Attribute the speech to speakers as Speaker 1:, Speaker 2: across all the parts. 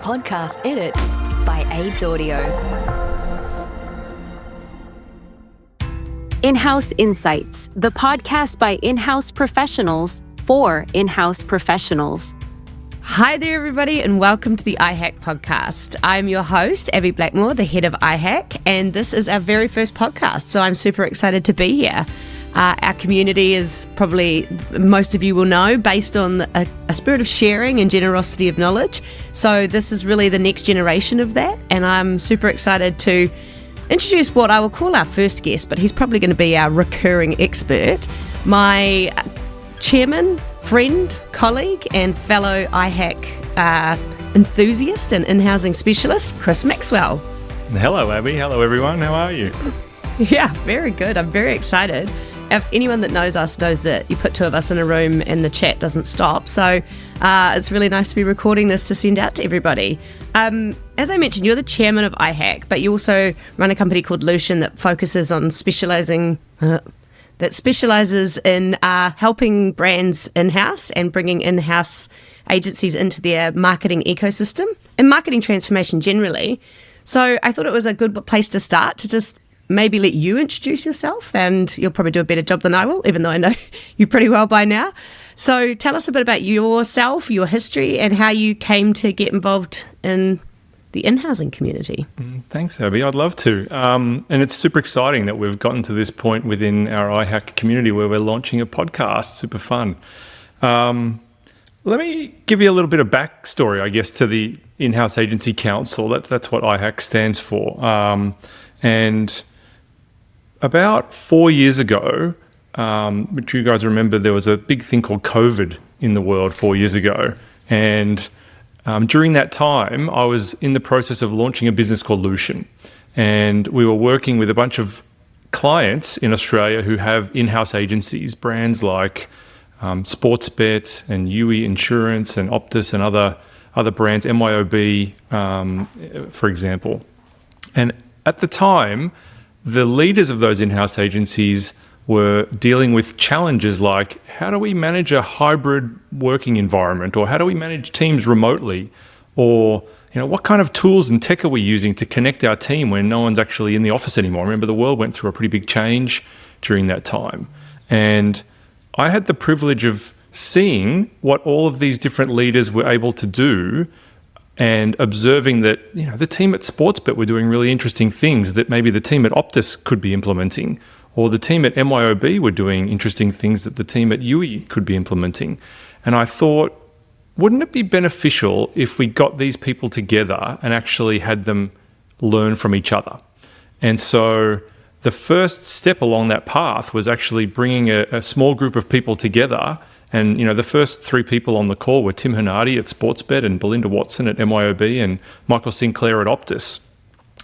Speaker 1: podcast edit by Abe's Audio.
Speaker 2: In-House Insights, the podcast by in-house professionals for in-house professionals.
Speaker 3: Hi there, everybody, and welcome to the iHack podcast. I'm your host, Abby Blackmore, the head of iHack, and this is our very first podcast, so I'm super excited to be here. Our community is probably, most of you will know, based on a spirit of sharing and generosity of knowledge. So this is really the next generation of that, and I'm super excited to introduce what I will call our first guest, but he's probably going to be our recurring expert, my chairman, friend, colleague, and fellow iHack enthusiast and in-housing specialist, Chris Maxwell.
Speaker 4: Hello, Abby. Hello, everyone. How are you?
Speaker 3: Yeah, very good. I'm very excited. If anyone that knows us knows that you put two of us in a room and the chat doesn't stop. So it's really nice to be recording this to send out to everybody. As I mentioned, you're the chairman of iHack, but you also run a company called Lucian that focuses on specializes in helping brands in-house and bringing in-house agencies into their marketing ecosystem and marketing transformation generally. So I thought it was a good place to start, to just maybe let you introduce yourself, and you'll probably do a better job than I will, even though I know you pretty well by now. So tell us a bit about yourself, your history, and how you came to get involved in the in-housing community.
Speaker 4: Thanks, Abby. I'd love to. And it's super exciting that we've gotten to this point within our iHack community where we're launching a podcast. Super fun. Let me give you a little bit of backstory, I guess, to the In-House Agency Council. That's what iHack stands for. And about 4 years ago, which you guys remember, there was a big thing called COVID in the world 4 years ago. And during that time, I was in the process of launching a business called Lucian. And we were working with a bunch of clients in Australia who have in-house agencies, brands like Sportsbet and UE Insurance and Optus and other brands, MYOB, for example. And at the time, the leaders of those in-house agencies were dealing with challenges like, how do we manage a hybrid working environment, or how do we manage teams remotely, or what kind of tools and tech are we using to connect our team when no one's actually in the office anymore? Remember, the world went through a pretty big change during that time, and I had the privilege of seeing what all of these different leaders were able to do, and observing that the team at Sportsbet were doing really interesting things that maybe the team at Optus could be implementing, or the team at MYOB were doing interesting things that the team at UE could be implementing. And I thought, wouldn't it be beneficial if we got these people together and actually had them learn from each other? And so the first step along that path was actually bringing a small group of people together. And, the first three people on the call were Tim Hernardi at Sportsbet and Belinda Watson at MYOB and Michael Sinclair at Optus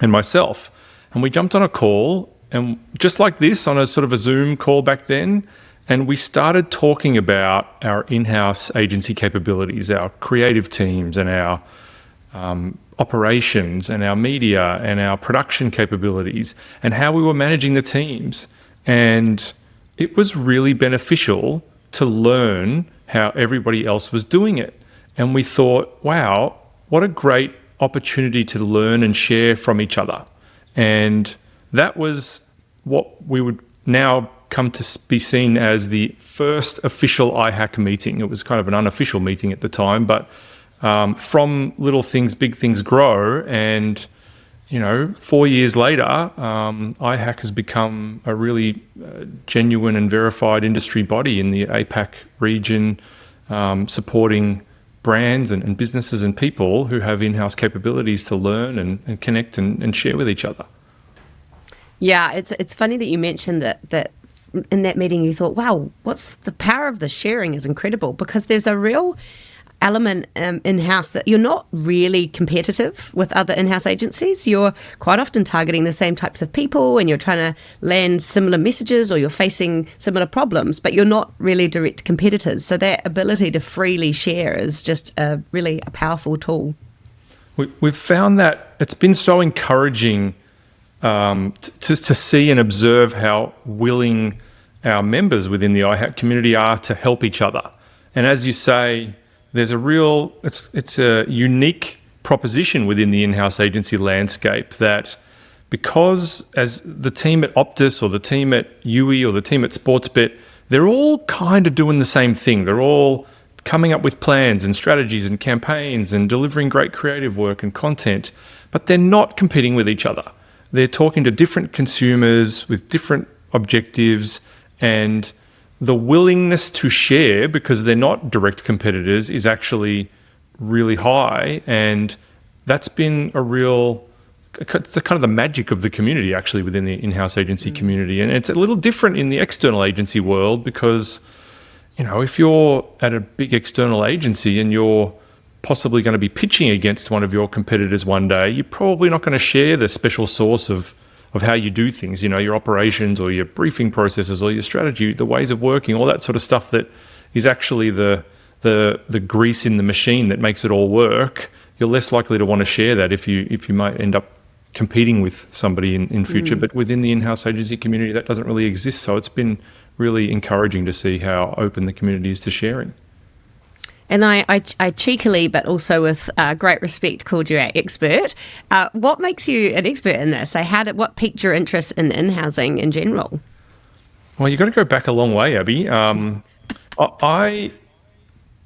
Speaker 4: and myself. And we jumped on a call, and just like this, on a sort of a Zoom call back then, and we started talking about our in-house agency capabilities, our creative teams and our operations and our media and our production capabilities and how we were managing the teams. And it was really beneficial to learn how everybody else was doing it. And we thought, wow, what a great opportunity to learn and share from each other. And that was what we would now come to be seen as the first official iHack meeting. It was kind of an unofficial meeting at the time, but from little things, big things grow. And 4 years later, iHack has become a really genuine and verified industry body in the APAC region, supporting brands and businesses and people who have in-house capabilities to learn and connect and share with each other.
Speaker 3: Yeah, it's funny that you mentioned that in that meeting you thought, wow, what's the power of the sharing is incredible, because there's a real element in-house that you're not really competitive with other in-house agencies. You're quite often targeting the same types of people, and you're trying to land similar messages, or you're facing similar problems, but you're not really direct competitors. So that ability to freely share is just really a powerful tool.
Speaker 4: We've found that it's been so encouraging to see and observe how willing our members within the iHack community are to help each other. And as you say, there's a real, it's a unique proposition within the in-house agency landscape that because as the team at Optus or the team at UE or the team at Sportsbet, they're all kind of doing the same thing. They're all coming up with plans and strategies and campaigns and delivering great creative work and content, but they're not competing with each other. They're talking to different consumers with different objectives, and the willingness to share, because they're not direct competitors, is actually really high. And that's been it's kind of the magic of the community, actually, within the in-house agency community. And it's a little different in the external agency world because, if you're at a big external agency and you're possibly going to be pitching against one of your competitors one day, you're probably not going to share the special sauce of how you do things, your operations or your briefing processes or your strategy, the ways of working, all that sort of stuff that is actually the grease in the machine that makes it all work. You're less likely to want to share that if you might end up competing with somebody in future. But within the in-house agency community, that doesn't really exist. So it's been really encouraging to see how open the community is to sharing.
Speaker 3: And I cheekily, but also with great respect, called you our expert. What makes you an expert in this? What piqued your interest in in-housing in general?
Speaker 4: Well, you've got to go back a long way, Abby. I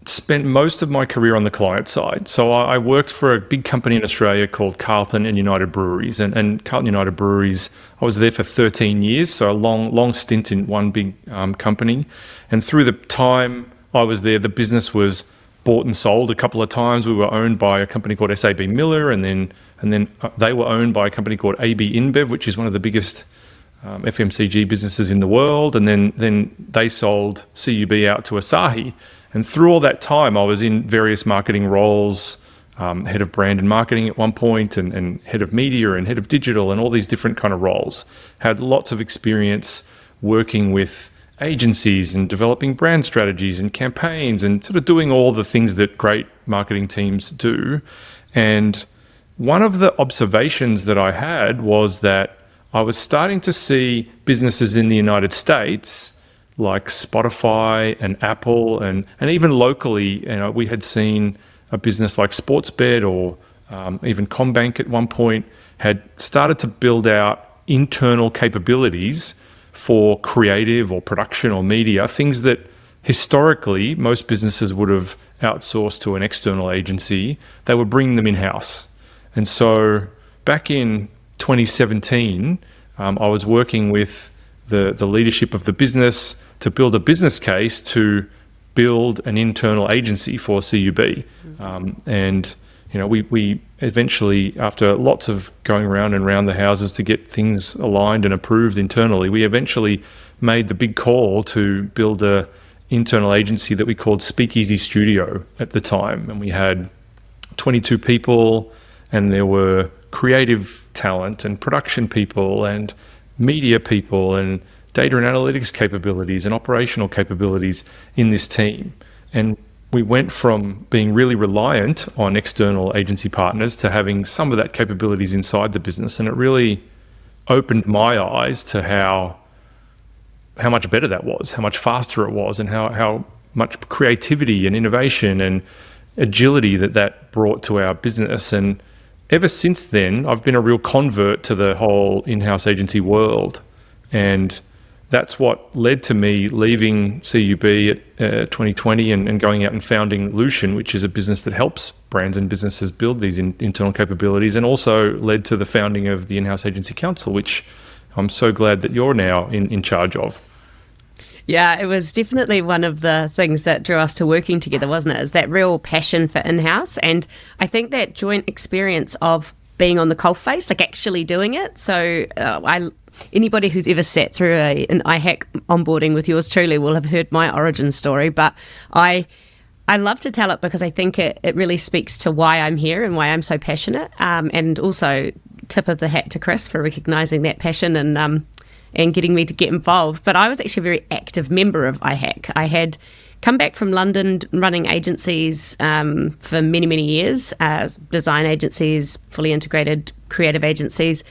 Speaker 4: spent most of my career on the client side. So I worked for a big company in Australia called Carlton and United Breweries. And Carlton United Breweries, I was there for 13 years, so a long stint in one big company. And through the time I was there, the business was bought and sold a couple of times. We were owned by a company called SAB Miller, and then they were owned by a company called AB InBev, which is one of the biggest FMCG businesses in the world. And then they sold CUB out to Asahi. And through all that time, I was in various marketing roles, head of brand and marketing at one point, and head of media and head of digital, and all these different kind of roles. Had lots of experience working with agencies and developing brand strategies and campaigns and sort of doing all the things that great marketing teams do. And one of the observations that I had was that I was starting to see businesses in the United States like Spotify and Apple and even locally, we had seen a business like Sportsbet or even Combank at one point had started to build out internal capabilities for creative or production or media, things that historically most businesses would have outsourced to an external agency. They were bringing them in-house. And so back in 2017, I was working with the leadership of the business to build a business case to build an internal agency for CUB. And we eventually, after lots of going around and around the houses to get things aligned and approved internally, we eventually made the big call to build a internal agency that we called Speakeasy Studio at the time. And we had 22 people, and there were creative talent and production people and media people and data and analytics capabilities and operational capabilities in this team. And we went from being really reliant on external agency partners to having some of that capabilities inside the business. And it really opened my eyes to how much better that was, how much faster it was, and how much creativity and innovation and agility that brought to our business. And ever since then, I've been a real convert to the whole in-house agency world. And that's what led to me leaving CUB at 2020 and going out and founding Lucian, which is a business that helps brands and businesses build these internal capabilities, and also led to the founding of the In-House Agency Council, which I'm so glad that you're now in charge of.
Speaker 3: Yeah, it was definitely one of the things that drew us to working together, wasn't it? Is that real passion for in-house. And I think that joint experience of being on the coalface, like actually doing it. So anybody who's ever sat through an iHack onboarding with yours truly will have heard my origin story. But I love to tell it because I think it really speaks to why I'm here and why I'm so passionate. And also tip of the hat to Chris for recognising that passion and getting me to get involved. But I was actually a very active member of iHack. I had come back from London running agencies for many, many years, design agencies, fully integrated creative agencies,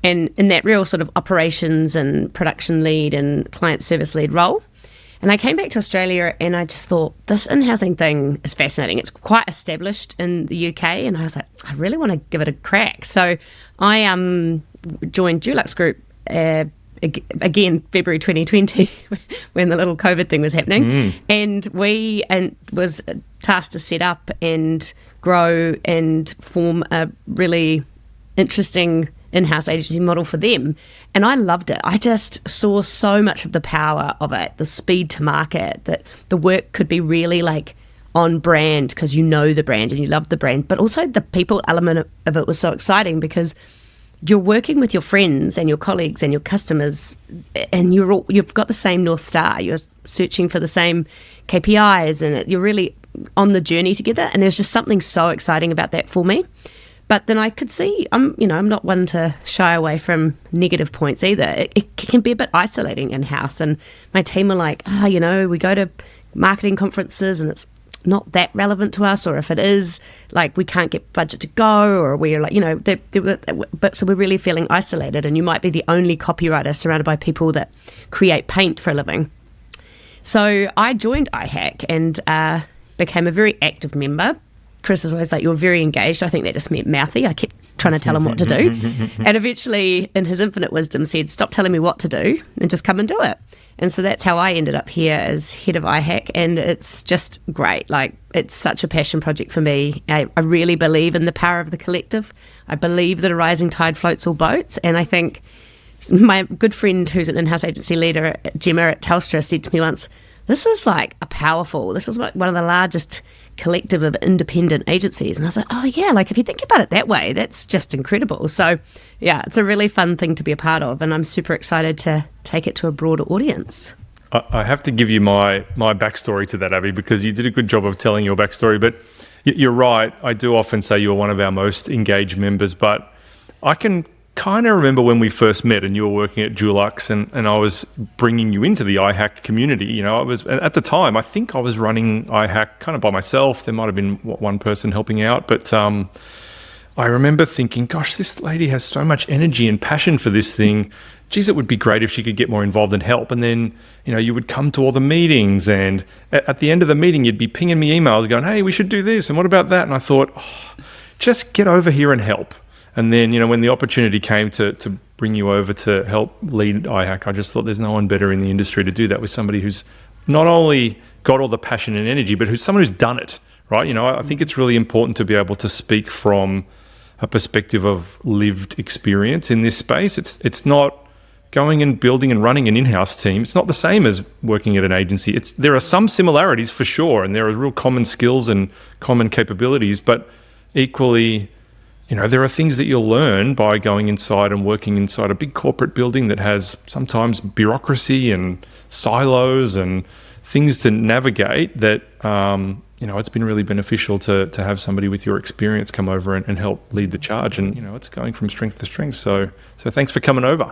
Speaker 3: and in that real sort of operations and production lead and client service lead role. And I came back to Australia and I just thought, this in-housing thing is fascinating. It's quite established in the UK. And I was like, I really want to give it a crack. So I joined Dulux Group again February 2020 when the little COVID thing was happening, and was tasked to set up and grow and form a really interesting in-house agency model for them, and I loved it. I just saw so much of the power of it, the speed to market, that the work could be really like on brand because you know the brand and you love the brand, but also the people element of it was so exciting because you're working with your friends and your colleagues and your customers, and you've got the same North Star. You're searching for the same KPIs, and you're really on the journey together. And there's just something so exciting about that for me. But then I could see, I'm not one to shy away from negative points either. It can be a bit isolating in-house. And my team are like, we go to marketing conferences and it's not that relevant to us, or if it is, like, we can't get budget to go, or we're like, but so we're really feeling isolated, and you might be the only copywriter surrounded by people that create paint for a living. So I joined iHack and became a very active member. Chris is always like, you're very engaged. I think that just meant mouthy. I kept trying to tell him what to do. And eventually, in his infinite wisdom, said, stop telling me what to do and just come and do it. And so that's how I ended up here as head of iHack. And it's just great. Like, it's such a passion project for me. I really believe in the power of the collective. I believe that a rising tide floats all boats. And I think my good friend who's an in-house agency leader, Gemma at Telstra, said to me once, this is one of the largest collective of independent agencies. And I was like, oh yeah, like if you think about it that way, that's just incredible. So yeah, it's a really fun thing to be a part of, and I'm super excited to take it to a broader audience.
Speaker 4: I have to give you my backstory to that, Abby, because you did a good job of telling your backstory. But you're right. I do often say you're one of our most engaged members, but I can kind of remember when we first met and you were working at Dulux and I was bringing you into the iHack community. I was, at the time, I think I was running iHack kind of by myself. There might have been one person helping out, but I remember thinking, gosh, this lady has so much energy and passion for this thing. Geez, it would be great if she could get more involved and help. And then, you would come to all the meetings, and at the end of the meeting, you'd be pinging me emails going, hey, we should do this. And what about that? And I thought, just get over here and help. And then, when the opportunity came to bring you over to help lead iHack, I just thought there's no one better in the industry to do that with somebody who's not only got all the passion and energy, but who's someone who's done it, right? I think it's really important to be able to speak from a perspective of lived experience in this space. It's not going and building and running an in-house team. It's not the same as working at an agency. There are some similarities for sure, and there are real common skills and common capabilities, but equally, there are things that you'll learn by going inside and working inside a big corporate building that has sometimes bureaucracy and silos and things to navigate that, it's been really beneficial to have somebody with your experience come over and help lead the charge. And, it's going from strength to strength. So thanks for coming over.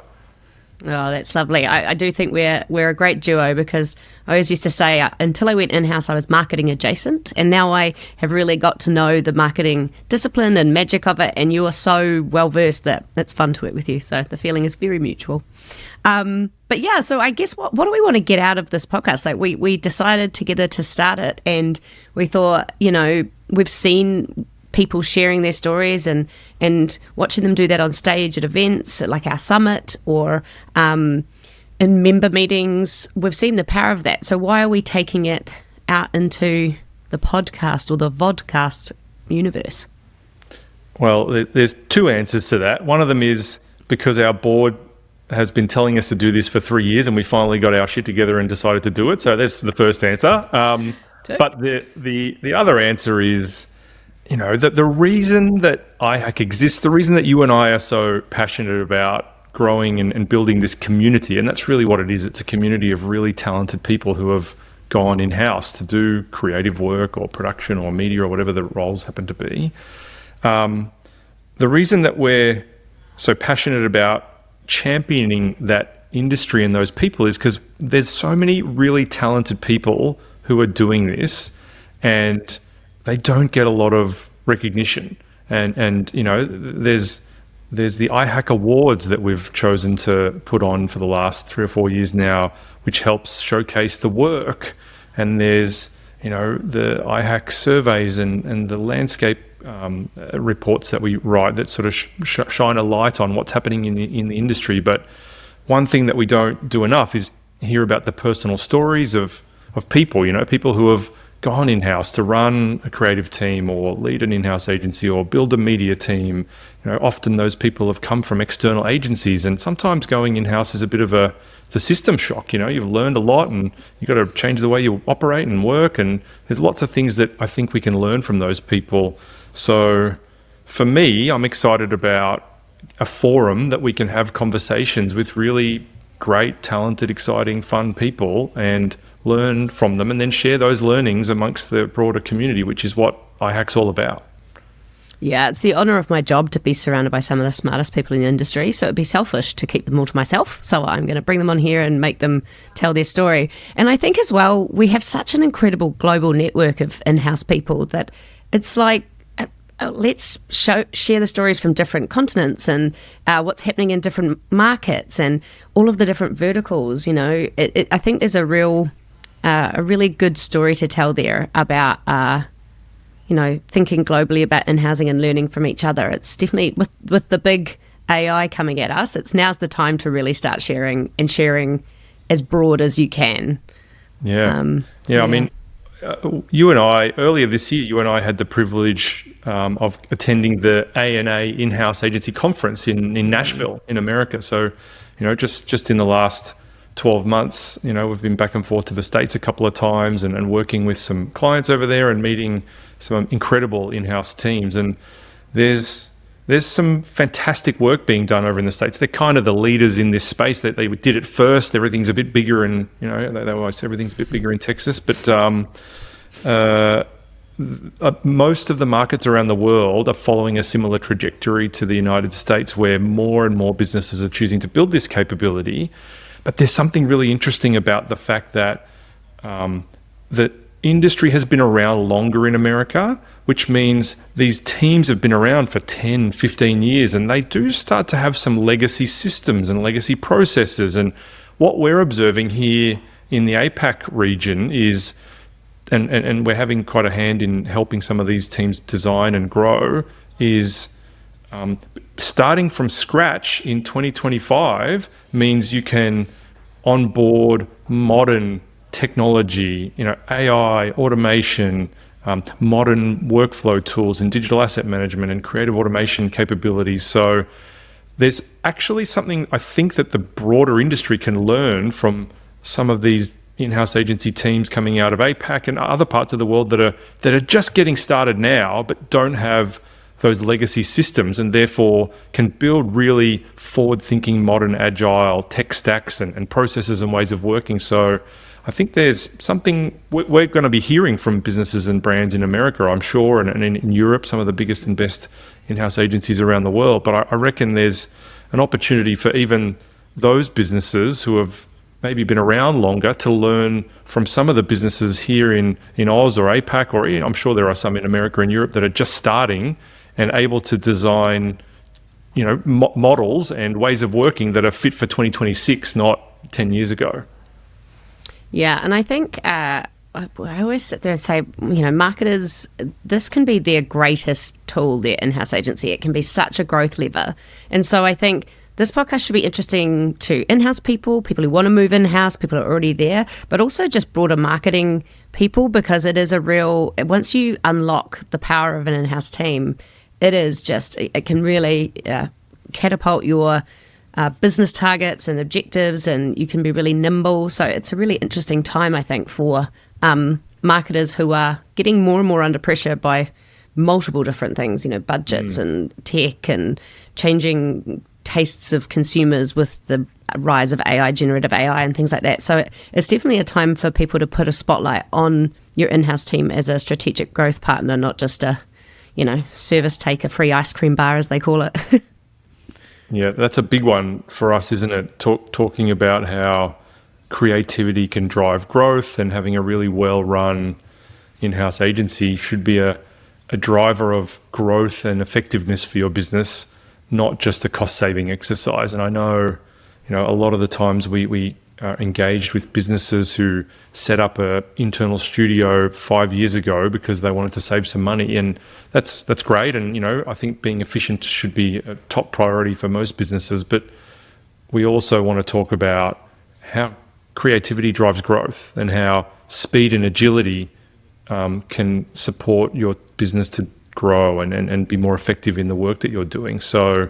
Speaker 3: Oh, that's lovely. I do think we're a great duo, because I always used to say until I went in-house, I was marketing adjacent, and now I have really got to know the marketing discipline and magic of it, and you are so well-versed that it's fun to work with you. So the feeling is very mutual. But yeah, so I guess what do we want to get out of this podcast? Like we decided together to start it, and we thought, we've seen people sharing their stories and watching them do that on stage at events like our summit or in member meetings. We've seen the power of that. So why are we taking it out into the podcast or the vodcast universe?
Speaker 4: Well, there's two answers to that. One of them is because our board has been telling us to do this for 3 years, and we finally got our shit together and decided to do it. So that's the first answer. But the other answer is, that the reason that iHack exists, the reason that you and I are so passionate about growing and building this community, and that's really what it is. It's a community of really talented people who have gone in-house to do creative work or production or media or whatever the roles happen to be. The reason that we're so passionate about championing that industry and those people is because there's so many really talented people who are doing this, and they don't get a lot of recognition. And there's the iHack Awards that we've chosen to put on for the last 3 or 4 years now, which helps showcase the work. And there's, the iHack surveys and the landscape reports that we write that sort of shine a light on what's happening in the industry. But one thing that we don't do enough is hear about the personal stories of people, people who have gone in-house to run a creative team or lead an in-house agency or build a media team. Often those people have come from external agencies, and sometimes going in-house is a bit of it's a system shock. You've learned a lot and you've got to change the way you operate and work, and there's lots of things that I think we can learn from those people. So for me, I'm excited about a forum that we can have conversations with really great, talented, exciting, fun people and learn from them, and then share those learnings amongst the broader community, which is what iHack's all about.
Speaker 3: Yeah, it's the honour of my job to be surrounded by some of the smartest people in the industry, so it'd be selfish to keep them all to myself. So I'm going to bring them on here and make them tell their story. And I think as well, we have such an incredible global network of in-house people that it's like, let's share the stories from different continents and what's happening in different markets and all of the different verticals. I think there's a really good story to tell there about thinking globally about in-housing and learning from each other. It's definitely with the big AI coming at us, now's the time to really start sharing as broad as you can.
Speaker 4: I mean, you and I, earlier this year, you and I had the privilege of attending the A&A in-house agency conference in Nashville in America. So, just in the last 12 months, we've been back and forth to the States a couple of times and working with some clients over there and meeting some incredible in-house teams. And there's some fantastic work being done over in the States. They're kind of the leaders in this space. That they did it first. Everything's a bit bigger, and they always say everything's a bit bigger in Texas. But most of the markets around the world are following a similar trajectory to the United States, where more and more businesses are choosing to build this capability. But there's something really interesting about the fact that the industry has been around longer in America, which means these teams have been around for 10, 15 years, and they do start to have some legacy systems and legacy processes. And what we're observing here in the APAC region is, and we're having quite a hand in helping some of these teams design and grow, is starting from scratch in 2025 means you can onboard modern technology, AI, automation, modern workflow tools and digital asset management and creative automation capabilities. So there's actually something I think that the broader industry can learn from some of these in-house agency teams coming out of APAC and other parts of the world that are just getting started now, but don't have those legacy systems, and therefore can build really forward-thinking, modern, agile tech stacks and processes and ways of working. So I think there's something we're going to be hearing from businesses and brands in America, I'm sure, and in Europe, some of the biggest and best in-house agencies around the world. But I reckon there's an opportunity for even those businesses who have maybe been around longer to learn from some of the businesses here in Oz or APAC, or I'm sure there are some in America and Europe that are just starting and able to design, models and ways of working that are fit for 2026, not 10 years ago.
Speaker 3: Yeah, and I think I always sit there and say, marketers, this can be their greatest tool, their in-house agency. It can be such a growth lever. And so I think this podcast should be interesting to in-house people who want to move in-house, people who are already there, but also just broader marketing people, because it is once you unlock the power of an in-house team, it can really catapult your business targets and objectives, and you can be really nimble. So it's a really interesting time, I think, for marketers who are getting more and more under pressure by multiple different things, budgets and tech and changing tastes of consumers with the rise of AI, generative AI and things like that. So it's definitely a time for people to put a spotlight on your in-house team as a strategic growth partner, not just a service taker, free ice cream bar, as they call it.
Speaker 4: Yeah, that's a big one for us, isn't it? Talking about how creativity can drive growth, and having a really well-run in-house agency should be a driver of growth and effectiveness for your business, not just a cost-saving exercise. And I know, a lot of the times we engaged with businesses who set up a internal studio 5 years ago because they wanted to save some money, and that's great. And I think being efficient should be a top priority for most businesses. But we also want to talk about how creativity drives growth and how speed and agility can support your business to grow and be more effective in the work that you're doing. So,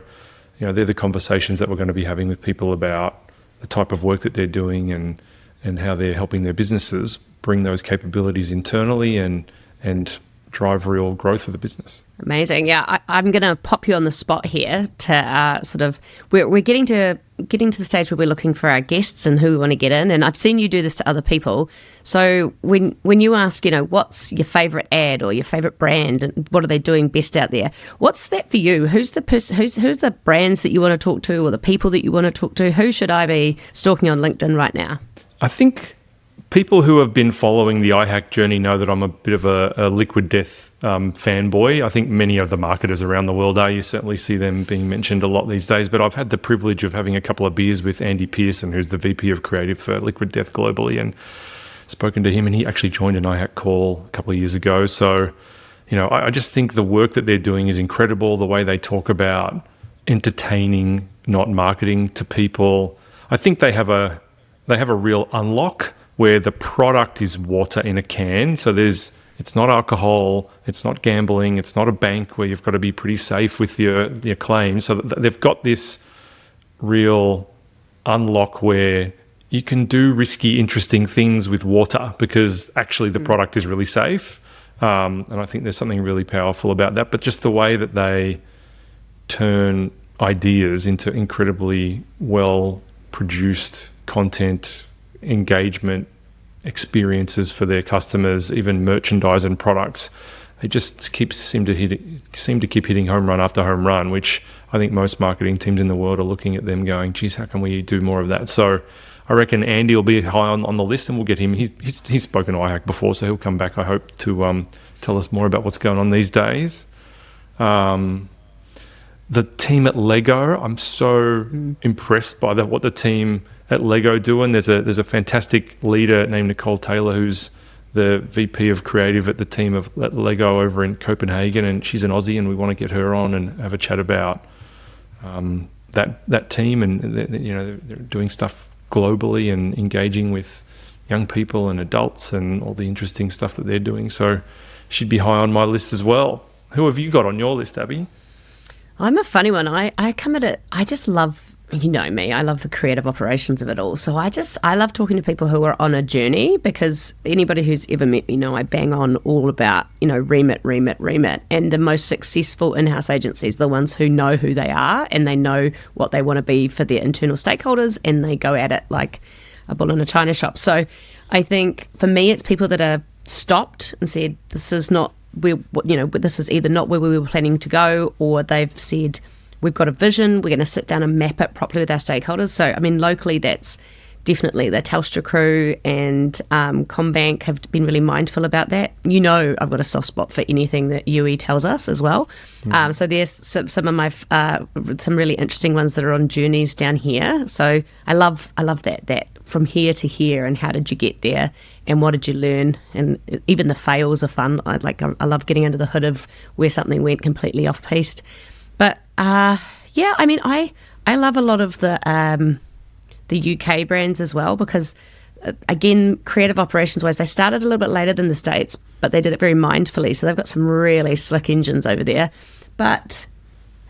Speaker 4: they're the conversations that we're going to be having with people about the type of work that they're doing and how they're helping their businesses bring those capabilities internally and drive real growth for the business.
Speaker 3: Amazing. Yeah, I'm going to pop you on the spot here to we're getting to the stage where we're looking for our guests and who we want to get in. And I've seen you do this to other people. So when you ask, what's your favorite ad or your favorite brand and what are they doing best out there? What's that for you? Who's the person? Who's the brands that you want to talk to or the people that you want to talk to? Who should I be stalking on LinkedIn right now?
Speaker 4: I think people who have been following the iHack journey know that I'm a bit of a Liquid Death fanboy. I think many of the marketers around the world are. You certainly see them being mentioned a lot these days. But I've had the privilege of having a couple of beers with Andy Pearson, who's the VP of Creative for Liquid Death globally, and spoken to him. And he actually joined an iHack call a couple of years ago. So, I just think the work that they're doing is incredible. The way they talk about entertaining, not marketing to people. I think they have a real unlock where the product is water in a can. So it's not alcohol, it's not gambling, it's not a bank where you've got to be pretty safe with your claims. So they've got this real unlock where you can do risky, interesting things with water because actually the product is really safe. And I think there's something really powerful about that. But just the way that they turn ideas into incredibly well-produced content, engagement, experiences for their customers, even merchandise and products. They just seem to keep hitting home run after home run, which I think most marketing teams in the world are looking at them going, geez, how can we do more of that? So I reckon Andy will be high on the list, and we'll get him. He's spoken to iHack before, so he'll come back, I hope, to tell us more about what's going on these days. The team at Lego, I'm so impressed by what the team at Lego doing. There's a fantastic leader named Nicole Taylor, who's the VP of Creative at the team at Lego over in Copenhagen, and she's an Aussie, and we want to get her on and have a chat about that team, and they're doing stuff globally and engaging with young people and adults and all the interesting stuff that they're doing. So she'd be high on my list as well. Who have you got on your list, Abby?
Speaker 3: I'm a funny one. I come at it, I just love, me, I love the creative operations of it all. So I love talking to people who are on a journey, because anybody who's ever met me know I bang on all about, remit. And the most successful in-house agencies, the ones who know who they are and they know what they want to be for their internal stakeholders, and they go at it like a bull in a china shop. So I think for me, it's people that have stopped and said, this is not, this is either not where we were planning to go, or they've said, we've got a vision, we're going to sit down and map it properly with our stakeholders. So, locally, that's definitely the Telstra crew and CommBank have been really mindful about that. I've got a soft spot for anything that UE tells us as well. So there's some of my some really interesting ones that are on journeys down here. So I love that from here to here, and how did you get there, and what did you learn, and even the fails are fun. I love getting under the hood of where something went completely off piste. But I love a lot of the UK brands as well, because again, creative operations wise, they started a little bit later than the States, but they did it very mindfully. So they've got some really slick engines over there. But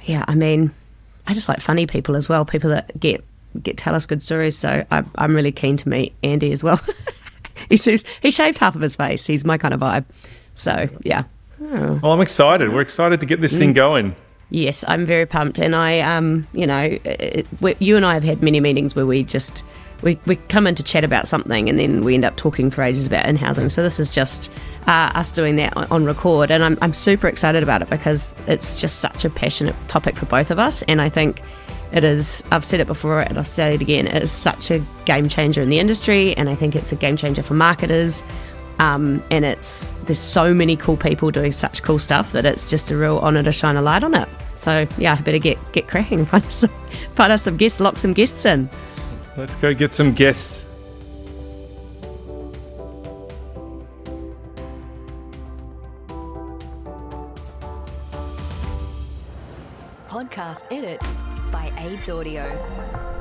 Speaker 3: yeah, I just like funny people as well, people that tell us good stories. So I'm really keen to meet Andy as well. He shaved half of his face. He's my kind of vibe. So yeah.
Speaker 4: Well, I'm excited. We're excited to get this thing going.
Speaker 3: Yes, I'm very pumped, and I, you and I have had many meetings where we come in to chat about something, and then we end up talking for ages about in-housing. So this is just us doing that on record, and I'm super excited about it, because it's just such a passionate topic for both of us, and I think it is. I've said it before, and I'll say it again. It is such a game changer in the industry, and I think it's a game changer for marketers. And there's so many cool people doing such cool stuff that it's just a real honour to shine a light on it. So yeah, I better get cracking and find us some guests, lock some guests in.
Speaker 4: Let's go get some guests.
Speaker 1: Podcast edit by Abe's Audio.